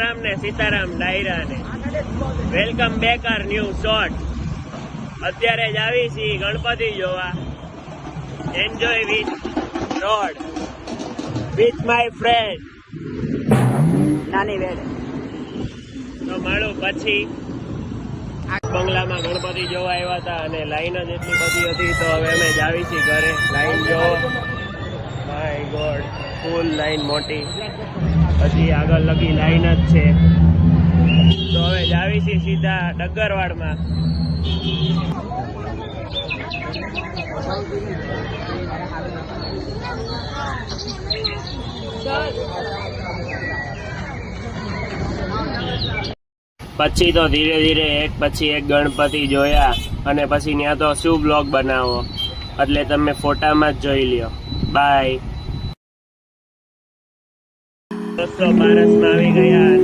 રામ ને સીતારામ ડાયરા ને welcome back our new short. અત્યારે જ આવી છીએ ગણપતિ જોવા. Enjoy with road with my friend નાની વેડ. તો મળું પછી. બંગલામાં ગણપતિ જોવા આવ્યા હતા અને લાઈન જ એટલી બધી હતી, તો હવે અમે જ આવી છીએ ઘરે. લાઈન જોવો, માય ગોડ, ફૂલ લાઈન મોટી. હજી આગળ લગી લાઈન જ છે. તો હવે જ આવી છીએ સીધા ડગરવાડમાં. પછી તો ધીરે ધીરે એક પછી એક ગણપતિ જોયા અને પછી ત્યાં તો શું બ્લોગ બનાવો, એટલે તમે ફોટામાં જ જોઈ લ્યો. બાય. 200 પારસમાં આવી ગયા.